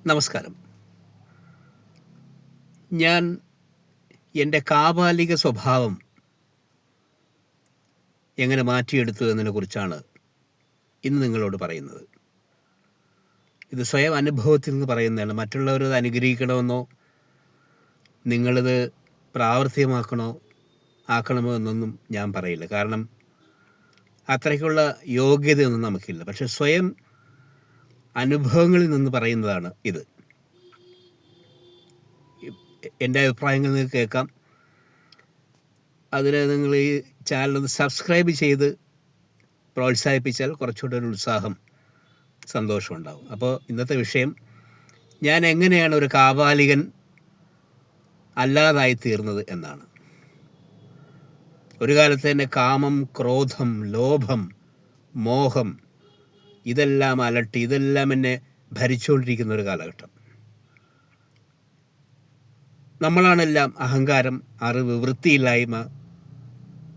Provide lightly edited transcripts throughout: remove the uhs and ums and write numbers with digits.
നമസ്കാരം. ഞാൻ എൻ്റെ കാപാലിക സ്വഭാവം എങ്ങനെ മാറ്റിയെടുത്തു എന്നതിനെക്കുറിച്ചാണ് ഇന്ന് നിങ്ങളോട് പറയുന്നത്. ഇത് സ്വയം അനുഭവത്തിൽ നിന്ന് പറയുന്നതാണ്. മറ്റുള്ളവരത് അനുഗ്രഹിക്കണമെന്നോ നിങ്ങളിത് ആക്കണമോ എന്നൊന്നും ഞാൻ പറയില്ല. കാരണം അത്രയ്ക്കുള്ള യോഗ്യതയൊന്നും നമുക്കില്ല. പക്ഷെ സ്വയം അനുഭവങ്ങളിൽ നിന്ന് പറയുന്നതാണ് ഇത്. എൻ്റെ അഭിപ്രായങ്ങൾ നിങ്ങൾക്ക് കേൾക്കാം. അതിന് നിങ്ങൾ ഈ ചാനലൊന്ന് സബ്സ്ക്രൈബ് ചെയ്ത് പ്രോത്സാഹിപ്പിച്ചാൽ കുറച്ചുകൂടെ ഒരു ഉത്സാഹം, സന്തോഷമുണ്ടാകും. അപ്പോൾ ഇന്നത്തെ വിഷയം, ഞാൻ എങ്ങനെയാണ് ഒരു കാപാലികൻ അല്ലാതായി തീർന്നത് എന്നാണ്. ഒരു കാലത്ത് തന്നെ കാമം, ക്രോധം, ലോഭം, മോഹം ഇതെല്ലാം അലട്ടി, ഇതെല്ലാം എന്നെ ഭരിച്ചുകൊണ്ടിരിക്കുന്ന ഒരു കാലഘട്ടം. നമ്മളാണെല്ലാം അഹങ്കാരം, അറിവ്, വൃത്തിയില്ലായ്മ,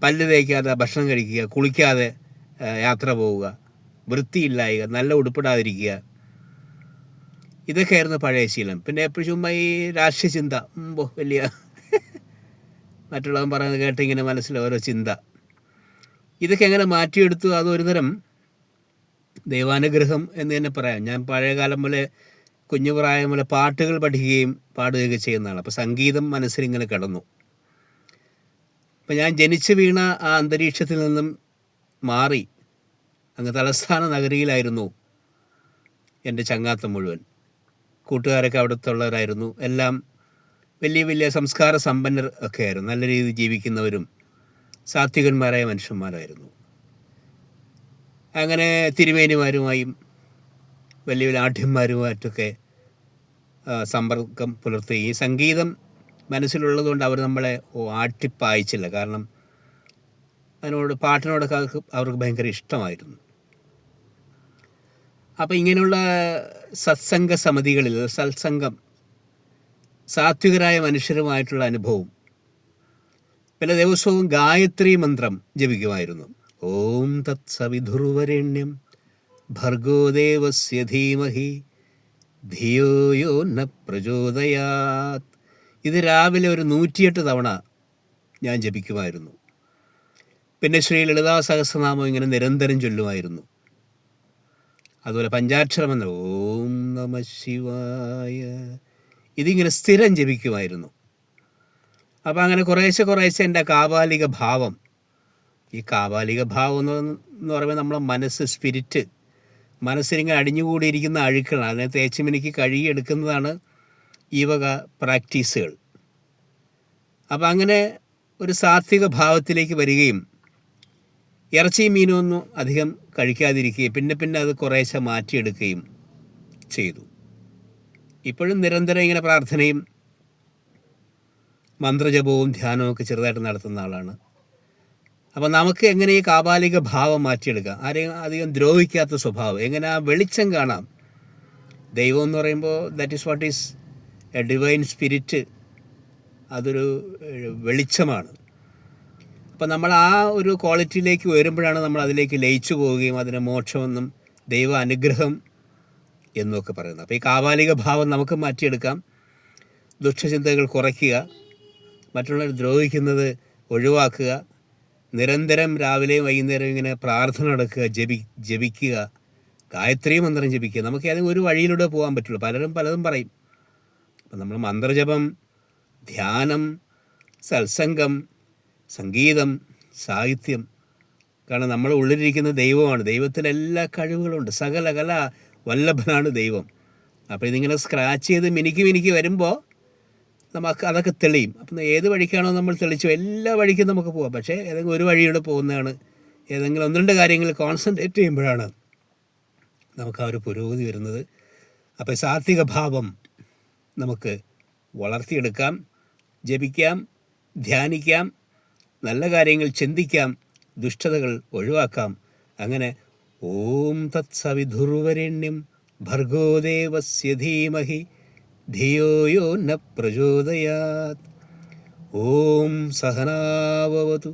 പല്ല് തേക്കാതെ ഭക്ഷണം കഴിക്കുക, കുളിക്കാതെ യാത്ര പോവുക, വൃത്തിയില്ലായ്ക, നല്ല ഉടുപ്പിടാതിരിക്കുക, ഇതൊക്കെയായിരുന്നു പഴയ ശീലം. പിന്നെ എപ്പോഴും ചുമ്മാ ഈ രാഷ്ട്രീയ ചിന്ത, വലിയ മറ്റുള്ളവൻ പറയുന്നത് കേട്ടിങ്ങനെ മനസ്സിൽ ഓരോ ചിന്ത, ഇതൊക്കെ എങ്ങനെ മാറ്റിയെടുത്തു? അതൊരു തരം ദൈവാനുഗ്രഹം എന്ന് തന്നെ പറയാം. ഞാൻ പഴയകാലം പോലെ കുഞ്ഞുപ്രായം പോലെ പാട്ടുകൾ പഠിക്കുകയും പാടുകയൊക്കെ ചെയ്യുന്നതാണ്. അപ്പോൾ സംഗീതം മനസ്സിലിങ്ങനെ കിടന്നു. അപ്പം ഞാൻ ജനിച്ചു വീണ ആ അന്തരീക്ഷത്തിൽ നിന്നും മാറി അങ്ങ് തലസ്ഥാന നഗരിയിലായിരുന്നു എൻ്റെ ചങ്ങാത്തം മുഴുവൻ. കൂട്ടുകാരൊക്കെ അവിടുത്തുള്ളവരായിരുന്നു. എല്ലാം വലിയ വലിയ സംസ്കാര സമ്പന്നർ ഒക്കെ ആയിരുന്നു. നല്ല രീതിയിൽ ജീവിക്കുന്നവരും സാത്വികന്മാരായ മനുഷ്യന്മാരായിരുന്നു. അങ്ങനെ തിരുമേനിമാരുമായും വലിയ വലിയ ആഢ്യന്മാരുമായിട്ടൊക്കെ സമ്പർക്കം പുലർത്തി. ഈ സംഗീതം മനസ്സിലുള്ളതുകൊണ്ട് അവർ നമ്മളെ ആട്ടിപ്പായിച്ചില്ല. കാരണം പാട്ടിനോടൊക്കെ അവർക്ക് ഭയങ്കര ഇഷ്ടമായിരുന്നു. അപ്പോൾ ഇങ്ങനെയുള്ള സത്സംഗ സമിതികളിൽ സാത്വികരായ മനുഷ്യരുമായിട്ടുള്ള അനുഭവം. പല ദിവസവും ഗായത്രി മന്ത്രം ജപിക്കുമായിരുന്നു. ഓം തത് സവിധുർവരേണ്യം ഭർഗോ ദേവസ്യ ധീമഹി ധിയോ യോ ന പ്രചോദയാത്. ഇത് രാവിലെ ഒരു 108 തവണ ഞാൻ ജപിക്കുമായിരുന്നു. പിന്നെ ശ്രീ ലളിതാ സഹസ്രനാമം ഇങ്ങനെ നിരന്തരം ചൊല്ലുമായിരുന്നു. അതുപോലെ പഞ്ചാക്ഷരമന്ത്രം ഓം നമ ശിവായ, ഇതിങ്ങനെ സ്ഥിരം ജപിക്കുമായിരുന്നു. അപ്പോൾ അങ്ങനെ കുറേശ്ശെ എൻ്റെ കാപാലിക ഭാവം, ഈ കാപാലിക ഭാവം എന്ന് പറയുമ്പോൾ നമ്മളെ മനസ്സ്, സ്പിരിറ്റ്, മനസ്സിലിങ്ങനെ അടിഞ്ഞുകൂടിയിരിക്കുന്ന അഴുക്കളാണ്. അതിനെ തേച്ചുമിനിക്ക് കഴുകിയെടുക്കുന്നതാണ് ഈ വക പ്രാക്ടീസുകൾ. അപ്പം അങ്ങനെ ഒരു സാത്വിക ഭാവത്തിലേക്ക് വരികയും ഇറച്ചിയും മീനൊന്നും അധികം കഴിക്കാതിരിക്കുകയും പിന്നെ അത് കുറേശ്ശെ മാറ്റിയെടുക്കുകയും ചെയ്തു. ഇപ്പോഴും നിരന്തരം ഇങ്ങനെ പ്രാർത്ഥനയും മന്ത്രജപവും ധ്യാനവും ഒക്കെ ചെറുതായിട്ട് നടത്തുന്ന ആളാണ്. അപ്പം നമുക്ക് എങ്ങനെ ഈ കാപാലിക ഭാവം മാറ്റിയെടുക്കാം? ആരെയും അധികം ദ്രോഹിക്കാത്ത സ്വഭാവം, എങ്ങനെ ആ വെളിച്ചം കാണാം? ദൈവം എന്ന് പറയുമ്പോൾ that is what is A divine spirit. അതൊരു വെളിച്ചമാണ്. അപ്പം നമ്മൾ ആ ഒരു ക്വാളിറ്റിയിലേക്ക് വരുമ്പോഴാണ് നമ്മൾ അതിലേക്ക് ലയിച്ചു പോവുകയും അതിനെ മോക്ഷമെന്നും ദൈവ അനുഗ്രഹം എന്നൊക്കെ പറയുന്നത്. അപ്പോൾ ഈ കാപാലിക ഭാവം നമുക്ക് മാറ്റിയെടുക്കാം. ദുഷ്ടചിന്തകൾ കുറയ്ക്കുക, മറ്റുള്ളവർ ദ്രോഹിക്കുന്നത് ഒഴിവാക്കുക, നിരന്തരം രാവിലെയും വൈകുന്നേരവും ഇങ്ങനെ പ്രാർത്ഥന നടക്കുക, ജപിക്കുക, ഗായത്രി മന്ത്രം ജപിക്കുക. നമുക്ക് ഏതെങ്കിലും ഒരു വഴിയിലൂടെ പോകാൻ പറ്റുള്ളൂ. പലതും പറയും. അപ്പം നമ്മൾ മന്ത്രജപം, ധ്യാനം, സത്സംഗം, സംഗീതം, സാഹിത്യം, കാരണം നമ്മുടെ ഉള്ളിലിരിക്കുന്ന ദൈവമാണ്. ദൈവത്തിലെല്ലാ കഴിവുകളുണ്ട്. സകല കല വല്ലഭനാണ് ദൈവം. അപ്പോൾ ഇതിങ്ങനെ സ്ക്രാച്ച് ചെയ്ത് മിനുക്കി വരുമ്പോൾ നമുക്ക് അതൊക്കെ തെളിയും. അപ്പം ഏത് വഴിക്കാണോ നമ്മൾ തെളിച്ചോ എല്ലാ വഴിക്കും നമുക്ക് പോകാം. പക്ഷേ ഏതെങ്കിലും ഒരു വഴിയൂടെ പോകുന്നതാണ്, ഏതെങ്കിലും 1-2 കാര്യങ്ങൾ കോൺസെൻട്രേറ്റ് ചെയ്യുമ്പോഴാണ് നമുക്ക് ആ ഒരു പുരോഗതി വരുന്നത്. അപ്പോൾ സാത്വിക ഭാവം നമുക്ക് വളർത്തിയെടുക്കാം, ജപിക്കാം, ധ്യാനിക്കാം, നല്ല കാര്യങ്ങൾ ചിന്തിക്കാം, ദുഷ്ടതകൾ ഒഴിവാക്കാം. അങ്ങനെ ഓം തത് സവിധുർവരേണ്യം ഭർഗോ ദേവസ്യ ധീമഹി ധിയോ യോ ന പ്രചോദയാത്. ഓം സഹനാവവതു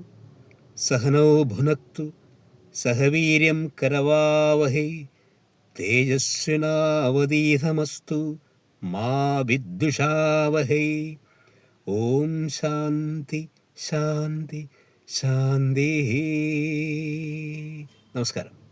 സഹനൗ ഭുനക്തു സഹ വീര്യം കരവാവഹൈ തേജസ്വിനാവതീതമസ്തു മാ വിദ്വിഷാവഹൈ. ഓം ശാന്തി ശാന്തി ശാന്തി. നമസ്കാരം.